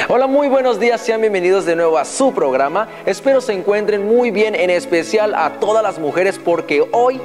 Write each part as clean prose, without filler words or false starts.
Hola, muy buenos días, sean bienvenidos de nuevo a su programa. Espero se encuentren muy bien, en especial a todas las mujeres, porque hoy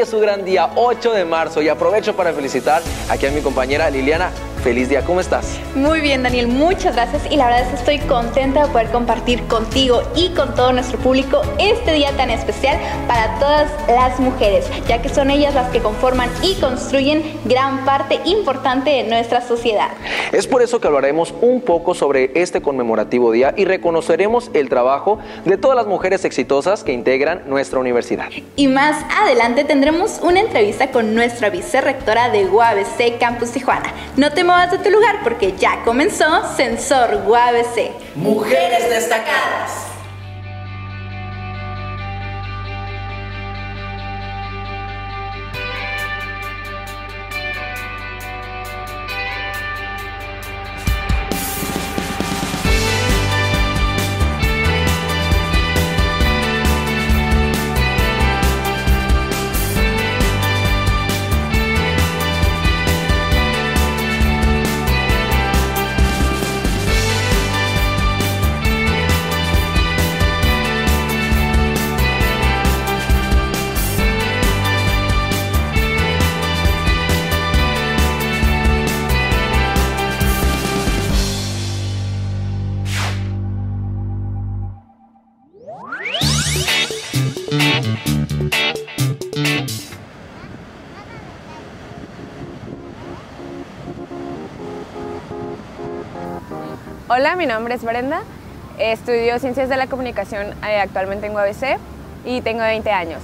es su gran día, 8 de marzo, y aprovecho para felicitar aquí a mi compañera Liliana. Feliz día, ¿cómo estás? Muy bien, Daniel, muchas gracias, y la verdad es que estoy contenta de poder compartir contigo y con todo nuestro público este día tan especial para todas las mujeres, ya que son ellas las que conforman y construyen gran parte importante de nuestra sociedad. Es por eso que hablaremos un poco sobre este conmemorativo día y reconoceremos el trabajo de todas las mujeres exitosas que integran nuestra universidad. Y más adelante tendremos una entrevista con nuestra vicerrectora de UABC Campus Tijuana. No te muevas de tu lugar porque ya comenzó Sensor UABC. Mujeres destacadas. Hola, mi nombre es Brenda, estudio Ciencias de la Comunicación actualmente en UABC y tengo 20 años.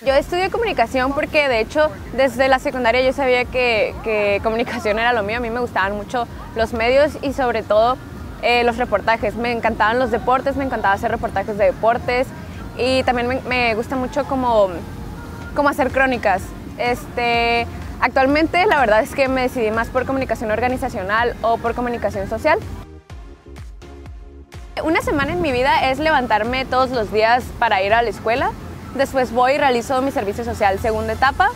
Yo estudio comunicación porque de hecho desde la secundaria yo sabía que comunicación era lo mío. A mí me gustaban mucho los medios y sobre todo los reportajes. Me encantaban los deportes, me encantaba hacer reportajes de deportes y también me gusta mucho como hacer crónicas. Actualmente la verdad es que me decidí más por comunicación organizacional o por comunicación social. Una semana en mi vida es levantarme todos los días para ir a la escuela. Después voy y realizo mi servicio social segunda etapa.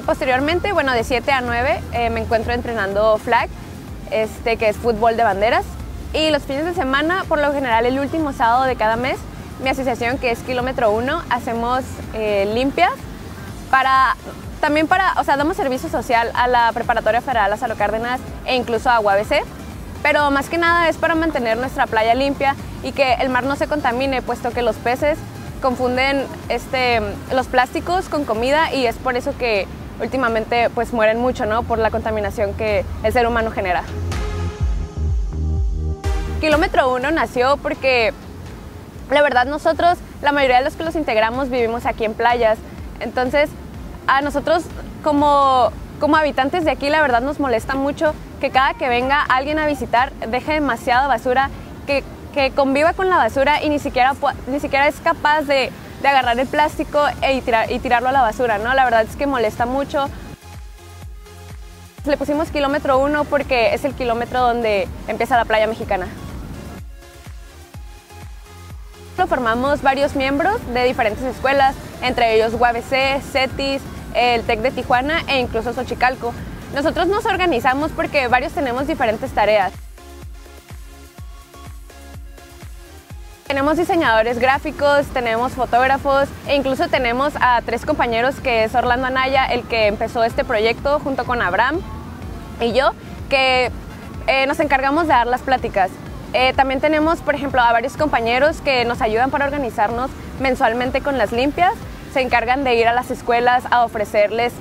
Posteriormente, bueno, de 7 a 9 me encuentro entrenando flag, que es fútbol de banderas. Y los fines de semana, por lo general el último sábado de cada mes, mi asociación, que es Kilómetro 1, hacemos limpias damos servicio social a la Preparatoria Federal Lázaro Cárdenas e incluso a UABC, pero más que nada es para mantener nuestra playa limpia y que el mar no se contamine, puesto que los peces confunden los plásticos con comida y es por eso que últimamente pues mueren mucho, ¿no? Por la contaminación que el ser humano genera. Kilómetro 1 nació porque la verdad nosotros, la mayoría de los que los integramos vivimos aquí en playas, entonces a nosotros como habitantes de aquí la verdad nos molesta mucho que cada que venga alguien a visitar deje demasiada basura, que conviva con la basura y ni siquiera es capaz de agarrar el plástico y tirarlo a la basura, ¿no? La verdad es que molesta mucho. Le pusimos Kilómetro 1 porque es el kilómetro donde empieza la playa mexicana. Lo formamos varios miembros de diferentes escuelas, entre ellos UABC, CETIS, el TEC de Tijuana e incluso Xochicalco. Nosotros nos organizamos porque varios tenemos diferentes tareas. Tenemos diseñadores gráficos, tenemos fotógrafos e incluso tenemos a 3 compañeros, que es Orlando Anaya, el que empezó este proyecto junto con Abraham y yo, que nos encargamos de dar las pláticas. También tenemos, por ejemplo, a varios compañeros que nos ayudan para organizarnos mensualmente con las limpias. Se encargan de ir a las escuelas a ofrecerles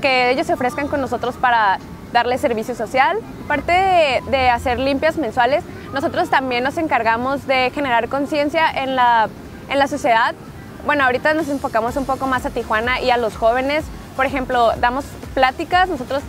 que ellos se ofrezcan con nosotros para darles servicio social. Aparte de hacer limpias mensuales, nosotros también nos encargamos de generar conciencia en la sociedad. Bueno, ahorita nos enfocamos un poco más a Tijuana y a los jóvenes. Por ejemplo, damos pláticas, nosotros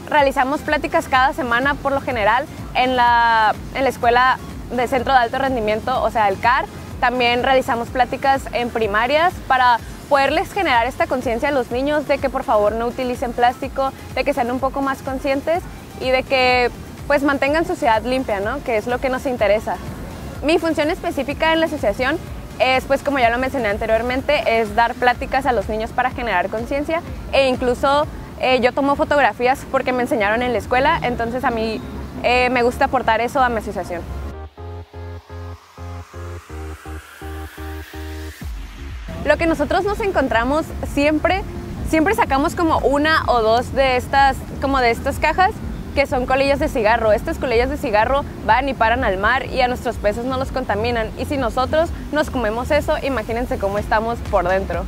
realizamos pláticas cada semana por lo general en la escuela de Centro de Alto Rendimiento, o sea, el CAR. También realizamos pláticas en primarias para poderles generar esta conciencia a los niños de que por favor no utilicen plástico, de que sean un poco más conscientes y de que pues mantengan su ciudad limpia, ¿no? Que es lo que nos interesa. Mi función específica en la asociación es, pues como ya lo mencioné anteriormente, es dar pláticas a los niños para generar conciencia e incluso yo tomo fotografías porque me enseñaron en la escuela, entonces a mí me gusta aportar eso a mi asociación. Lo que nosotros nos encontramos siempre sacamos como una o dos de estas cajas que son colillas de cigarro. Estas colillas de cigarro van y paran al mar y a nuestros peces no los contaminan. Y si nosotros nos comemos eso, imagínense cómo estamos por dentro.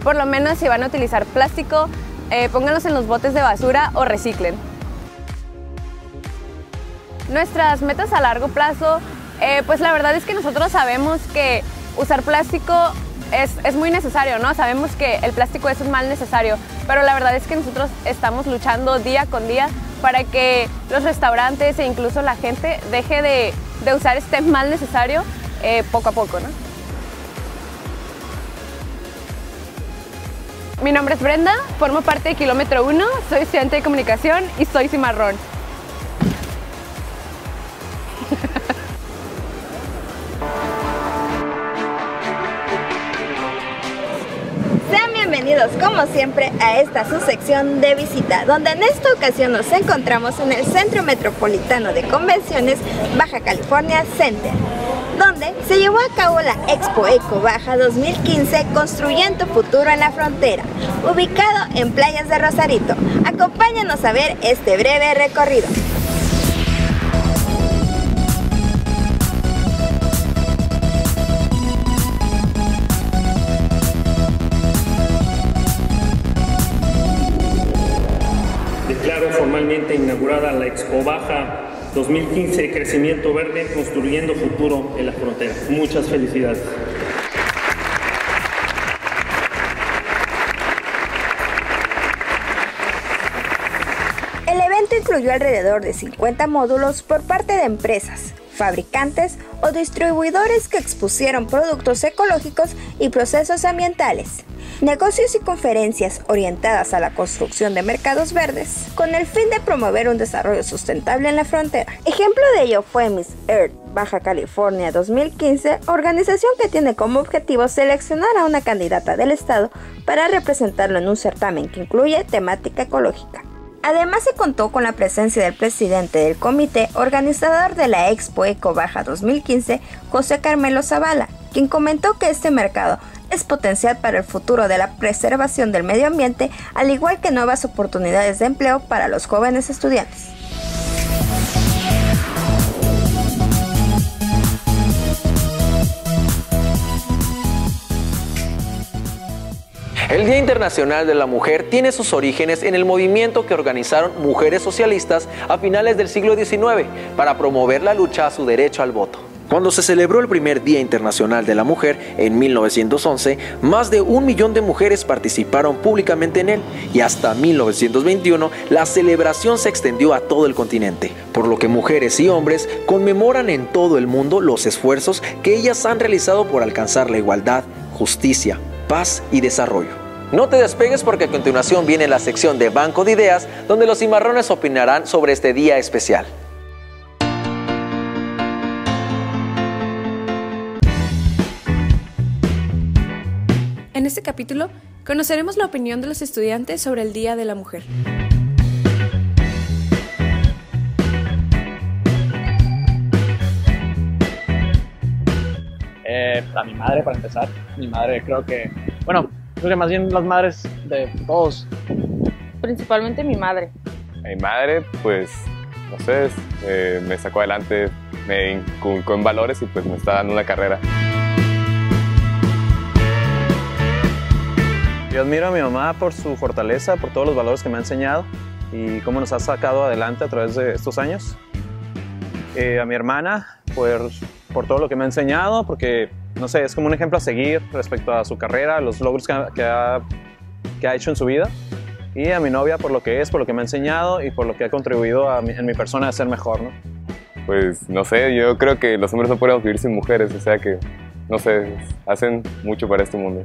Por lo menos si van a utilizar plástico, pónganlos en los botes de basura o reciclen. Nuestras metas a largo plazo, pues la verdad es que nosotros sabemos que usar plástico es muy necesario, ¿no? Sabemos que el plástico es un mal necesario, pero la verdad es que nosotros estamos luchando día con día para que los restaurantes e incluso la gente deje de usar este mal necesario poco a poco, ¿no? Mi nombre es Brenda, formo parte de Kilómetro 1, soy estudiante de comunicación y soy cimarrón. Bienvenidos como siempre a esta su sección de visita, donde en esta ocasión nos encontramos en el Centro Metropolitano de Convenciones Baja California Center, donde se llevó a cabo la Expo Eco Baja 2015 Construyendo Futuro en la Frontera, ubicado en Playas de Rosarito. Acompáñanos a ver este breve recorrido. Declaro formalmente inaugurada la Expo Baja 2015 Crecimiento Verde, Construyendo Futuro en la Frontera. Muchas felicidades. El evento incluyó alrededor de 50 módulos por parte de empresas, fabricantes o distribuidores que expusieron productos ecológicos y procesos ambientales, negocios y conferencias orientadas a la construcción de mercados verdes con el fin de promover un desarrollo sustentable en la frontera. Ejemplo de ello fue Miss Earth Baja California 2015, organización que tiene como objetivo seleccionar a una candidata del estado para representarlo en un certamen que incluye temática ecológica. Además se contó con la presencia del presidente del comité organizador de la Expo Eco Baja 2015, José Carmelo Zavala, quien comentó que este mercado es potencial para el futuro de la preservación del medio ambiente, al igual que nuevas oportunidades de empleo para los jóvenes estudiantes. El Día Internacional de la Mujer tiene sus orígenes en el movimiento que organizaron mujeres socialistas a finales del siglo XIX para promover la lucha a su derecho al voto. Cuando se celebró el primer Día Internacional de la Mujer en 1911, más de 1 millón de mujeres participaron públicamente en él y hasta 1921 la celebración se extendió a todo el continente, por lo que mujeres y hombres conmemoran en todo el mundo los esfuerzos que ellas han realizado por alcanzar la igualdad, justicia, paz y desarrollo. No te despegues porque a continuación viene la sección de Banco de Ideas, donde los cimarrones opinarán sobre este día especial. En este capítulo conoceremos la opinión de los estudiantes sobre el Día de la Mujer. A mi madre, para empezar. Mi madre creo que más bien las madres de todos. Principalmente mi madre. Mi madre, pues, no sé, me sacó adelante, me inculcó en valores y pues me está dando una carrera. Yo admiro a mi mamá por su fortaleza, por todos los valores que me ha enseñado y cómo nos ha sacado adelante a través de estos años. A mi hermana, por todo lo que me ha enseñado, porque, no sé, es como un ejemplo a seguir respecto a su carrera, los logros que ha hecho en su vida. Y a mi novia por lo que es, por lo que me ha enseñado y por lo que ha contribuido en mi persona a ser mejor, ¿no? Pues, no sé, yo creo que los hombres no podemos vivir sin mujeres, o sea que, no sé, hacen mucho para este mundo.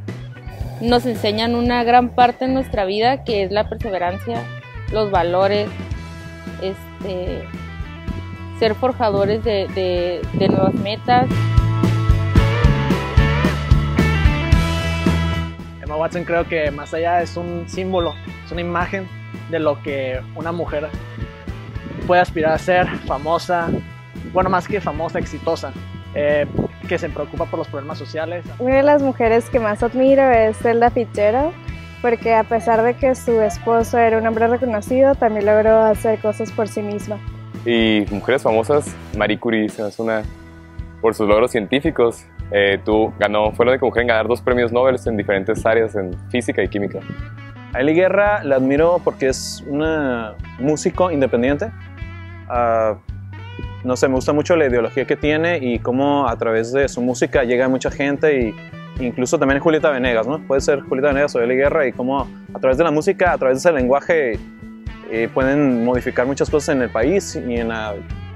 Nos enseñan una gran parte de nuestra vida, que es la perseverancia, los valores, ser forjadores de nuevas metas. Emma Watson creo que más allá es un símbolo, es una imagen de lo que una mujer puede aspirar a ser, famosa, bueno, más que famosa, exitosa, que se preocupa por los problemas sociales. Una de las mujeres que más admiro es Zelda Fitzgerald, porque a pesar de que su esposo era un hombre reconocido, también logró hacer cosas por sí misma. Y mujeres famosas, Marie Curie es una, por sus logros científicos, fue la única mujer en ganar 2 premios Nobel en diferentes áreas, en física y química. A Ely Guerra la admiro porque es una músico independiente. No sé, me gusta mucho la ideología que tiene y cómo a través de su música llega a mucha gente, y incluso también Julieta Venegas, ¿no? Puede ser Julieta Venegas o Ely Guerra, y cómo a través de la música, a través de ese lenguaje, pueden modificar muchas cosas en el país y en la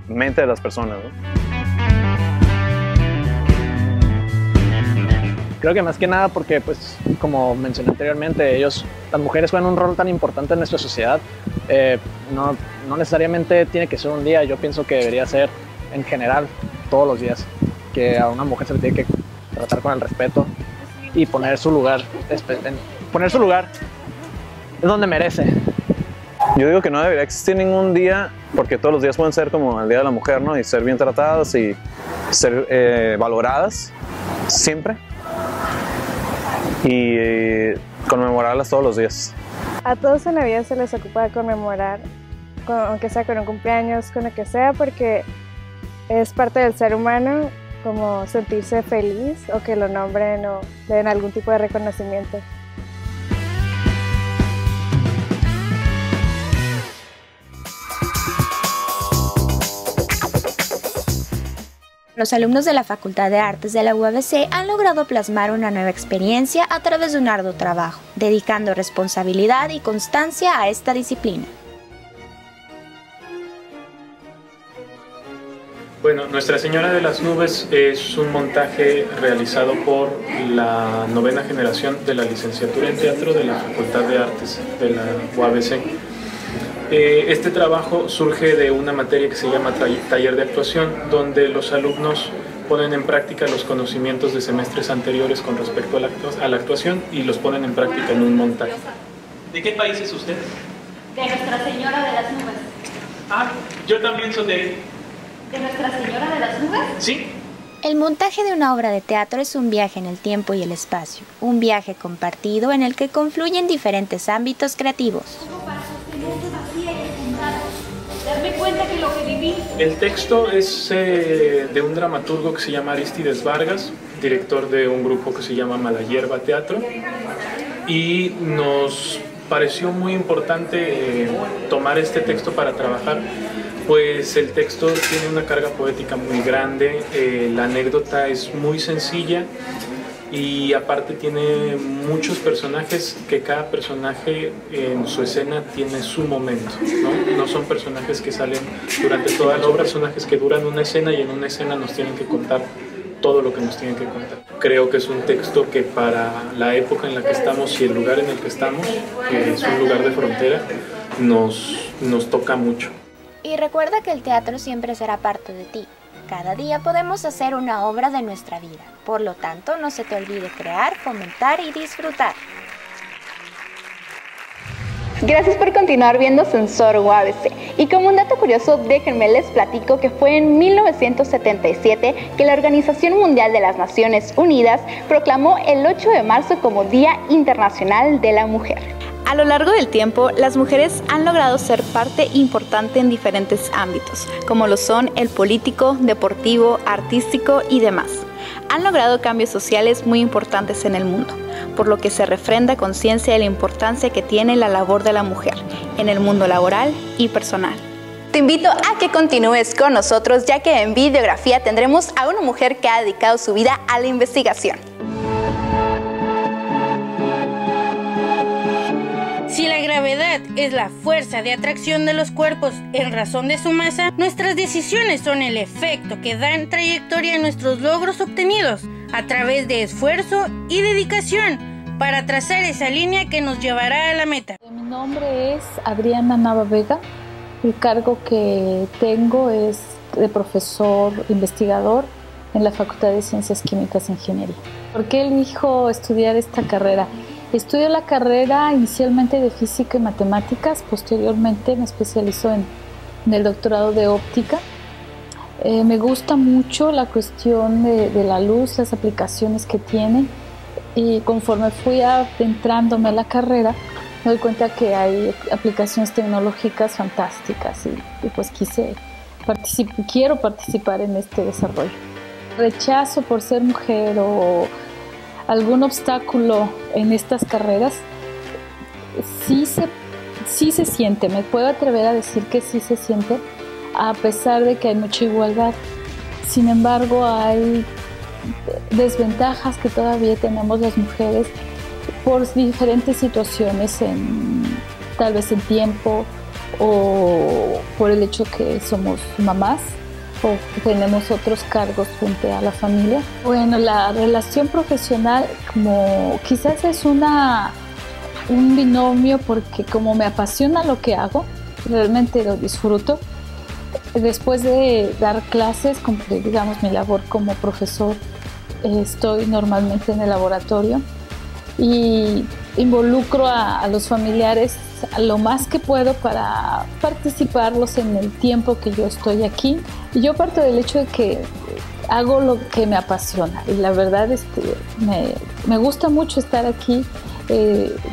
mente de las personas, ¿no? Creo que más que nada porque, pues, como mencioné anteriormente, las mujeres juegan un rol tan importante en nuestra sociedad. No necesariamente tiene que ser un día, yo pienso que debería ser en general todos los días, que a una mujer se le tiene que tratar con el respeto y poner su lugar es donde merece. Yo digo que no debería existir ningún día, porque todos los días pueden ser como el Día de la Mujer, ¿no? Y ser bien tratadas y ser valoradas siempre, y conmemorarlas todos los días. A todos en la vida se les ocupa conmemorar, aunque sea con un cumpleaños, con lo que sea, porque es parte del ser humano, como sentirse feliz o que lo nombren o le den algún tipo de reconocimiento. Los alumnos de la Facultad de Artes de la UABC han logrado plasmar una nueva experiencia a través de un arduo trabajo, dedicando responsabilidad y constancia a esta disciplina. Bueno, Nuestra Señora de las Nubes es un montaje realizado por la 9ª generación de la licenciatura en teatro de la Facultad de Artes de la UABC. Este trabajo surge de una materia que se llama taller de actuación, donde los alumnos ponen en práctica los conocimientos de semestres anteriores con respecto a la actuación y los ponen en práctica en un montaje. ¿De qué país es usted? De Nuestra Señora de las Nubes. Ah, yo también soy ¿De Nuestra Señora de las Nubes? Sí. El montaje de una obra de teatro es un viaje en el tiempo y el espacio, un viaje compartido en el que confluyen diferentes ámbitos creativos. Darme cuenta que lo que viví. El texto es de un dramaturgo que se llama Aristides Vargas, director de un grupo que se llama Mala Hierba Teatro, y nos pareció muy importante tomar este texto para trabajar, pues el texto tiene una carga poética muy grande, la anécdota es muy sencilla y aparte tiene muchos personajes, que cada personaje en su escena tiene su momento, ¿no? No son personajes que salen durante toda la obra, personajes que duran una escena y en una escena nos tienen que contar todo lo que nos tienen que contar. Creo que es un texto que para la época en la que estamos y el lugar en el que estamos, que es un lugar de frontera, nos toca mucho. Y recuerda que el teatro siempre será parte de ti. Cada día podemos hacer una obra de nuestra vida. Por lo tanto, no se te olvide crear, fomentar y disfrutar. Gracias por continuar viendo Sensor UABC. Y como un dato curioso, déjenme les platico que fue en 1977 que la Organización Mundial de las Naciones Unidas proclamó el 8 de marzo como Día Internacional de la Mujer. A lo largo del tiempo, las mujeres han logrado ser parte importante en diferentes ámbitos, como lo son el político, deportivo, artístico y demás. Han logrado cambios sociales muy importantes en el mundo, por lo que se refrenda conciencia de la importancia que tiene la labor de la mujer en el mundo laboral y personal. Te invito a que continúes con nosotros, ya que en Videografía tendremos a una mujer que ha dedicado su vida a la investigación. Si la gravedad es la fuerza de atracción de los cuerpos en razón de su masa, nuestras decisiones son el efecto que dan trayectoria a nuestros logros obtenidos a través de esfuerzo y dedicación para trazar esa línea que nos llevará a la meta. Mi nombre es Adriana Nava Vega. El cargo que tengo es de profesor investigador en la Facultad de Ciencias Químicas e Ingeniería. ¿Por qué elijo estudiar esta carrera? Estudio la carrera inicialmente de física y matemáticas, posteriormente me especializo en el doctorado de óptica. Me gusta mucho la cuestión de la luz, las aplicaciones que tiene, y conforme fui adentrándome a la carrera me doy cuenta que hay aplicaciones tecnológicas fantásticas y pues quiero participar en este desarrollo. Rechazo por ser mujer o algún obstáculo en estas carreras sí se siente, me puedo atrever a decir que sí se siente, a pesar de que hay mucha igualdad. Sin embargo, hay desventajas que todavía tenemos las mujeres por diferentes situaciones, tal vez en tiempo o por el hecho que somos mamás o tenemos otros cargos frente a la familia. Bueno, la relación profesional como quizás es un binomio, porque como me apasiona lo que hago, realmente lo disfruto. Después de dar clases, digamos mi labor como profesor, estoy normalmente en el laboratorio y involucro a los familiares lo más que puedo para participarlos en el tiempo que yo estoy aquí. Y yo parto del hecho de que hago lo que me apasiona y la verdad me gusta mucho estar aquí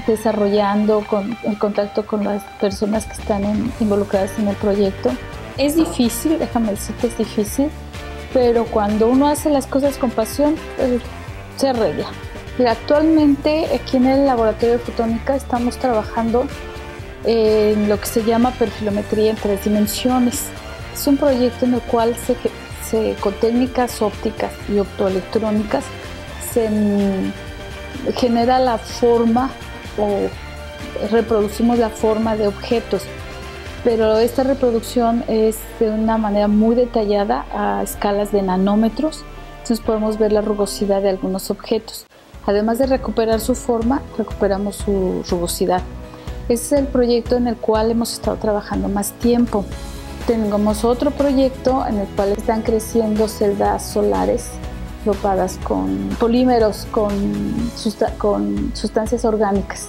desarrollando el contacto con las personas que están involucradas en el proyecto. Es difícil, déjame decirte, es difícil, pero cuando uno hace las cosas con pasión, se arregla. Actualmente aquí en el laboratorio de fotónica estamos trabajando en lo que se llama perfilometría en 3 dimensiones. Es un proyecto en el cual con técnicas ópticas y optoelectrónicas se genera la forma o reproducimos la forma de objetos, pero esta reproducción es de una manera muy detallada a escalas de nanómetros, entonces podemos ver la rugosidad de algunos objetos. Además de recuperar su forma, recuperamos su rugosidad. Ese es el proyecto en el cual hemos estado trabajando más tiempo. Tenemos otro proyecto en el cual están creciendo celdas solares dopadas con polímeros, con sustancias orgánicas.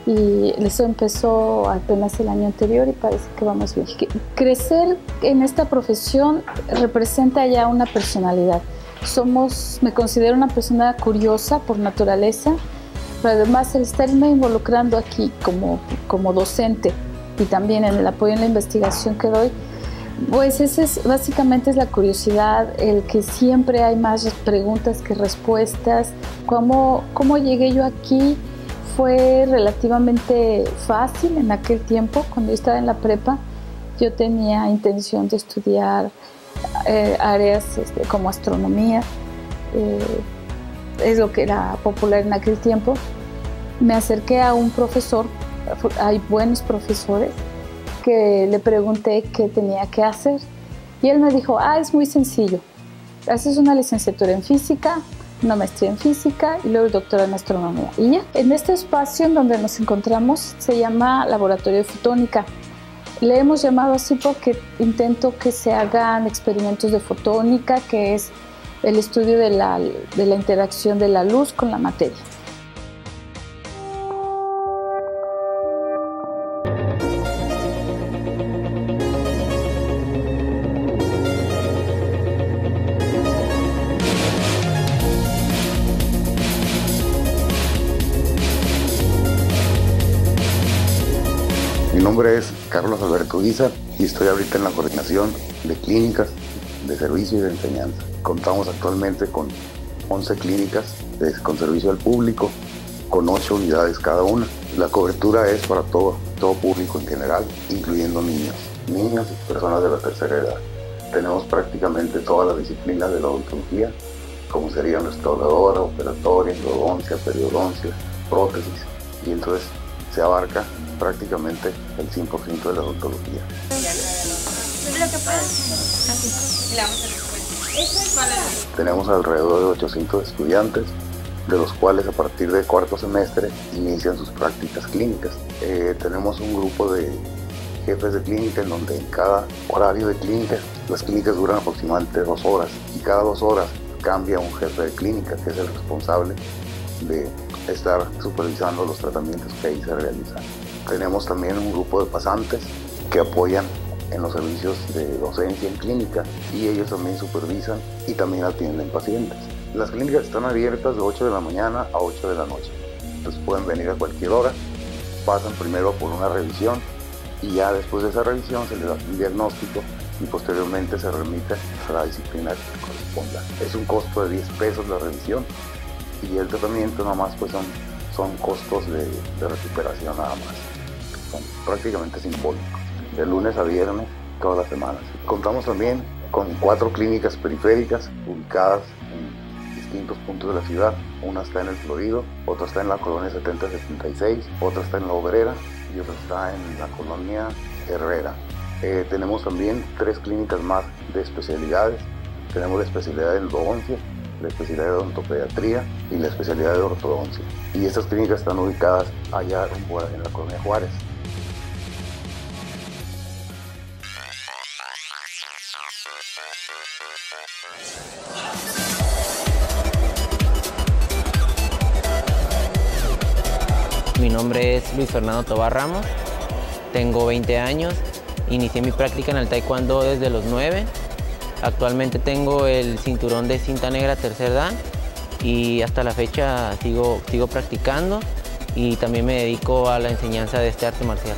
Y eso empezó apenas el año anterior y parece que vamos bien. Crecer en esta profesión representa ya una personalidad. Me considero una persona curiosa por naturaleza, pero además el estarme involucrando aquí como docente y también en el apoyo en la investigación que doy, pues básicamente es la curiosidad, el que siempre hay más preguntas que respuestas. ¿Cómo llegué yo aquí? Fue relativamente fácil en aquel tiempo, cuando yo estaba en la prepa. Yo tenía intención de estudiar áreas como astronomía, es lo que era popular en aquel tiempo. Me acerqué a un profesor, hay buenos profesores, que le pregunté qué tenía que hacer y él me dijo, es muy sencillo, haces una licenciatura en física, una maestría en física y luego el doctorado en astronomía. Y ya, en este espacio en donde nos encontramos se llama Laboratorio de Fotónica. Le hemos llamado así porque intento que se hagan experimentos de fotónica, que es el estudio de la interacción de la luz con la materia. Mi nombre es Carlos Alberto Guizar y estoy ahorita en la coordinación de clínicas de servicio y de enseñanza. Contamos actualmente con 11 clínicas con servicio al público, con 8 unidades cada una. La cobertura es para todo público en general, incluyendo niños y personas de la tercera edad. Tenemos prácticamente todas las disciplinas de la odontología, como serían restauradora, operatoria, endodoncia, periodoncia, prótesis, y entonces se abarca prácticamente el 100% de la odontología. Tenemos alrededor de 800 estudiantes, de los cuales a partir del cuarto semestre inician sus prácticas clínicas. Tenemos un grupo de jefes de clínica en donde en cada horario de clínica, las clínicas duran aproximadamente 2 horas y cada 2 horas cambia un jefe de clínica que es el responsable de estar supervisando los tratamientos que ahí se realizan. Tenemos también un grupo de pasantes que apoyan en los servicios de docencia en clínica y ellos también supervisan y también atienden pacientes. Las clínicas están abiertas de 8 de la mañana a 8 de la noche. Entonces pueden venir a cualquier hora, pasan primero por una revisión y ya después de esa revisión se les da un diagnóstico y posteriormente se remite a la disciplina que corresponda. Es un costo de 10 pesos la revisión y el tratamiento nada más pues son costos de recuperación nada más. Son prácticamente simbólicos, de lunes a viernes todas las semanas. Contamos también con 4 clínicas periféricas ubicadas en distintos puntos de la ciudad. Una está en el Florido, otra está en la colonia 7076, otra está en la Obrera y otra está en la colonia Herrera. Tenemos también 3 clínicas más de especialidades. Tenemos la especialidad de endodoncia, la especialidad de odontopediatría y la especialidad de ortodoncia. Y estas clínicas están ubicadas allá en la colonia Juárez. Mi nombre es Luis Fernando Tobar Ramos, tengo 20 años, inicié mi práctica en el taekwondo desde los 9. Actualmente tengo el cinturón de cinta negra tercer dan y hasta la fecha sigo practicando y también me dedico a la enseñanza de este arte marcial.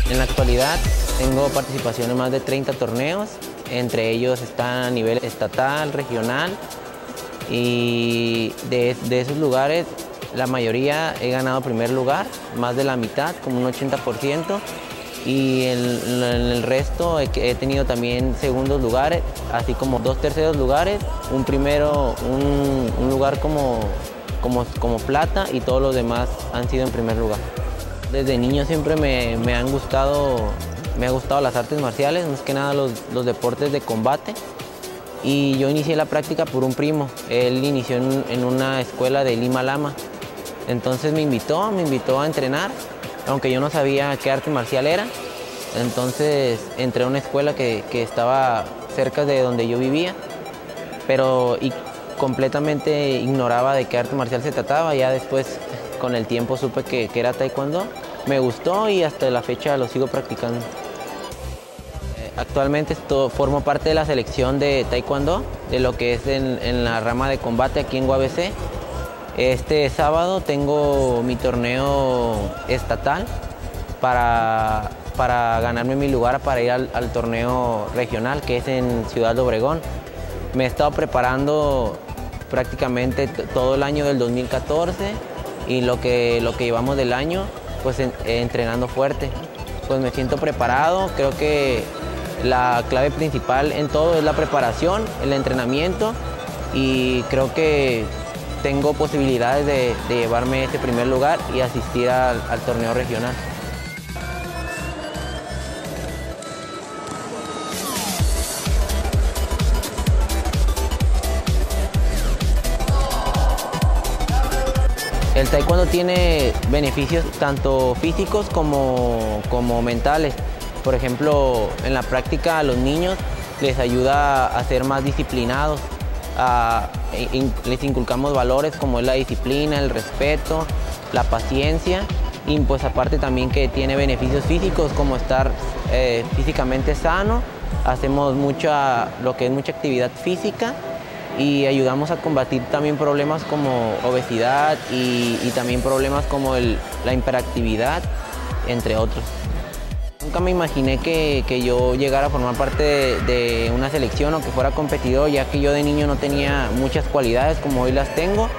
En la actualidad tengo participación en más de 30 torneos, entre ellos están a nivel estatal, regional y de esos lugares la mayoría he ganado primer lugar, más de la mitad, como un 80%, y en el resto he tenido también segundos lugares, así como 2 terceros lugares, un primero, un lugar como plata y todos los demás han sido en primer lugar. Desde niño siempre me han gustado las artes marciales, más que nada los deportes de combate. Y yo inicié la práctica por un primo. Él inició en una escuela de Lima Lama. Entonces me invitó a entrenar, aunque yo no sabía qué arte marcial era. Entonces entré a una escuela que estaba cerca de donde yo vivía, pero completamente ignoraba de qué arte marcial se trataba. Ya después, con el tiempo, supe que era taekwondo. Me gustó y hasta la fecha lo sigo practicando. Actualmente formo parte de la selección de taekwondo, de lo que es en la rama de combate aquí en UABC. Este sábado tengo mi torneo estatal para ganarme mi lugar para ir al torneo regional, que es en Ciudad de Obregón. Me he estado preparando prácticamente todo el año del 2014 y lo que llevamos del año, pues entrenando fuerte. Pues me siento preparado, creo que la clave principal en todo es la preparación, el entrenamiento, y creo que tengo posibilidades de llevarme ese primer lugar y asistir al torneo regional. El taekwondo tiene beneficios tanto físicos como mentales. Por ejemplo, en la práctica a los niños les ayuda a ser más disciplinados. Les inculcamos valores como es la disciplina, el respeto, la paciencia, y pues aparte también que tiene beneficios físicos como estar físicamente sano. Hacemos lo que es mucha actividad física y ayudamos a combatir también problemas como obesidad y también problemas como la hiperactividad, entre otros. Nunca me imaginé que yo llegara a formar parte de una selección o que fuera competidor, ya que yo de niño no tenía muchas cualidades como hoy las tengo,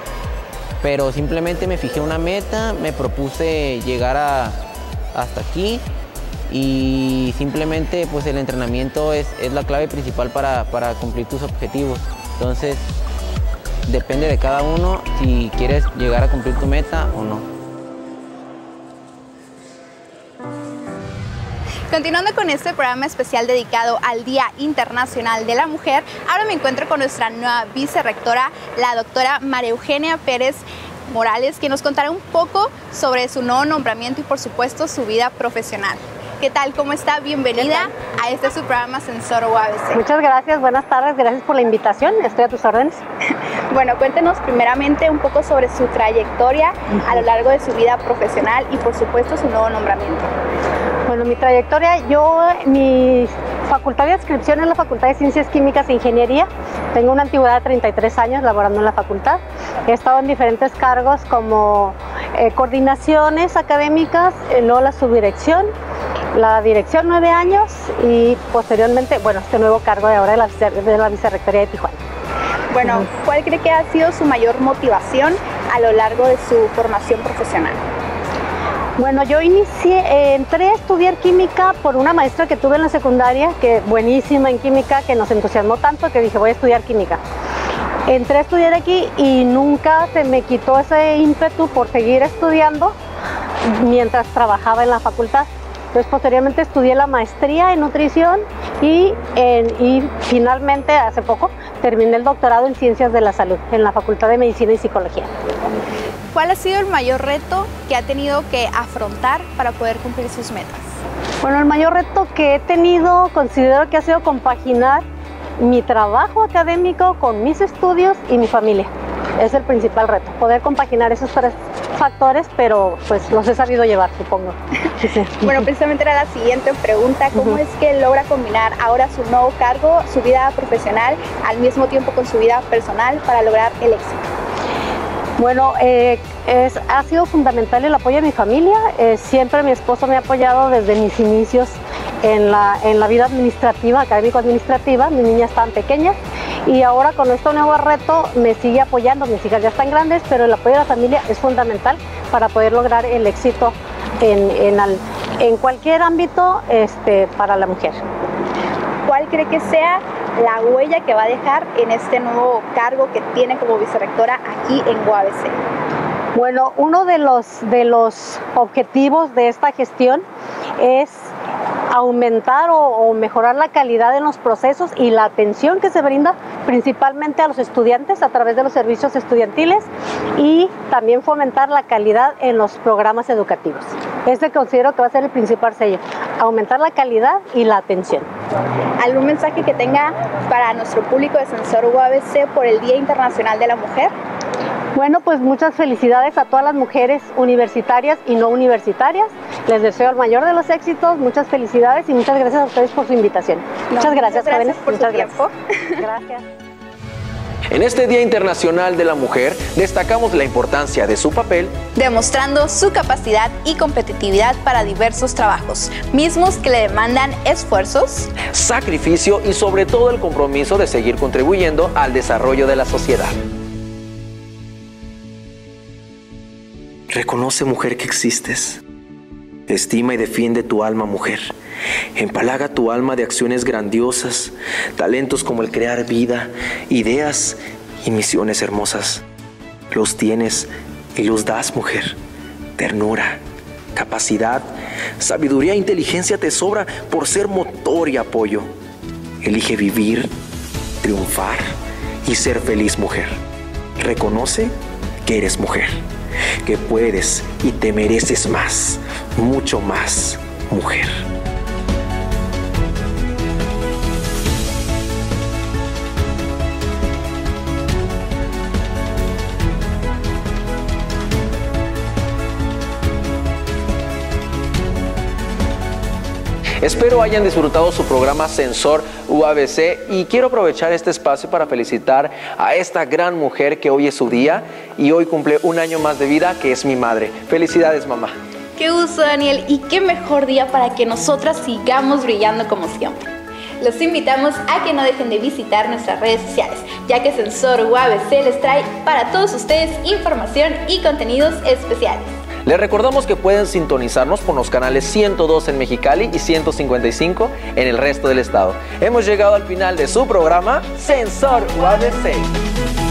pero simplemente me fijé una meta, me propuse llegar hasta aquí y simplemente pues el entrenamiento es la clave principal para cumplir tus objetivos. Entonces depende de cada uno si quieres llegar a cumplir tu meta o no. Continuando con este programa especial dedicado al Día Internacional de la Mujer, ahora me encuentro con nuestra nueva vicerrectora, la doctora María Eugenia Pérez Morales, quien nos contará un poco sobre su nuevo nombramiento y por supuesto su vida profesional. ¿Qué tal? ¿Cómo está? Bienvenida a este su programa Sensor UABC. Muchas gracias, buenas tardes, gracias por la invitación, estoy a tus órdenes. Bueno, cuéntenos primeramente un poco sobre su trayectoria a lo largo de su vida profesional y por supuesto su nuevo nombramiento. Bueno, mi trayectoria, mi facultad de adscripción es la Facultad de Ciencias Químicas e Ingeniería. Tengo una antigüedad de 33 años laborando en la facultad. He estado en diferentes cargos como coordinaciones académicas, luego la subdirección, la dirección 9 años y posteriormente, bueno, este nuevo cargo de ahora de la Vicerrectoría de Tijuana. Bueno, ¿cuál cree que ha sido su mayor motivación a lo largo de su formación profesional? Bueno, yo entré a estudiar química por una maestra que tuve en la secundaria, que buenísima en química, que nos entusiasmó tanto que dije voy a estudiar química. Entré a estudiar aquí y nunca se me quitó ese ímpetu por seguir estudiando mientras trabajaba en la facultad. Entonces posteriormente estudié la maestría en nutrición y finalmente hace poco terminé el doctorado en Ciencias de la Salud en la Facultad de Medicina y Psicología. ¿Cuál ha sido el mayor reto que ha tenido que afrontar para poder cumplir sus metas? Bueno, el mayor reto que he tenido considero que ha sido compaginar mi trabajo académico con mis estudios y mi familia. Es el principal reto, poder compaginar esos tres factores, pero pues los he sabido llevar, supongo. Sí. Bueno, precisamente era la siguiente pregunta, ¿cómo es que logra combinar ahora su nuevo cargo, su vida profesional, al mismo tiempo con su vida personal para lograr el éxito? Bueno, ha sido fundamental el apoyo de mi familia. Siempre mi esposo me ha apoyado desde mis inicios en la vida administrativa, académico-administrativa. Mis niñas estaban pequeñas y ahora con este nuevo reto me sigue apoyando. Mis hijas ya están grandes, pero el apoyo de la familia es fundamental para poder lograr el éxito en cualquier ámbito para la mujer. ¿Cuál cree que sea la huella que va a dejar en este nuevo cargo que tiene como vicerrectora aquí en UABC? Bueno, uno de los objetivos de esta gestión es aumentar o mejorar la calidad en los procesos y la atención que se brinda principalmente a los estudiantes a través de los servicios estudiantiles y también fomentar la calidad en los programas educativos. Este considero que va a ser el principal sello, aumentar la calidad y la atención. ¿Algún mensaje que tenga para nuestro público de Sensor UABC por el Día Internacional de la Mujer? Bueno, pues muchas felicidades a todas las mujeres universitarias y no universitarias. Les deseo el mayor de los éxitos, muchas felicidades y muchas gracias a ustedes por su invitación. Muchas gracias, jóvenes. Muchas gracias. Gracias. En este Día Internacional de la Mujer destacamos la importancia de su papel, demostrando su capacidad y competitividad para diversos trabajos, mismos que le demandan esfuerzos, sacrificio y sobre todo el compromiso de seguir contribuyendo al desarrollo de la sociedad. Reconoce, mujer, que existes. Estima y defiende tu alma, mujer. Empalaga tu alma de acciones grandiosas, talentos como el crear vida, ideas y misiones hermosas. Los tienes y los das, mujer. Ternura, capacidad, sabiduría e inteligencia te sobra por ser motor y apoyo. Elige vivir, triunfar y ser feliz, mujer. Reconoce que eres mujer, que puedes y te mereces más, mucho más, mujer. Espero hayan disfrutado su programa Sensor UABC y quiero aprovechar este espacio para felicitar a esta gran mujer que hoy es su día y hoy cumple un año más de vida, que es mi madre. Felicidades, mamá. Qué gusto, Daniel, y qué mejor día para que nosotras sigamos brillando como siempre. Los invitamos a que no dejen de visitar nuestras redes sociales, ya que Sensor UABC les trae para todos ustedes información y contenidos especiales. Les recordamos que pueden sintonizarnos por los canales 102 en Mexicali y 155 en el resto del estado. Hemos llegado al final de su programa Sensor UABC.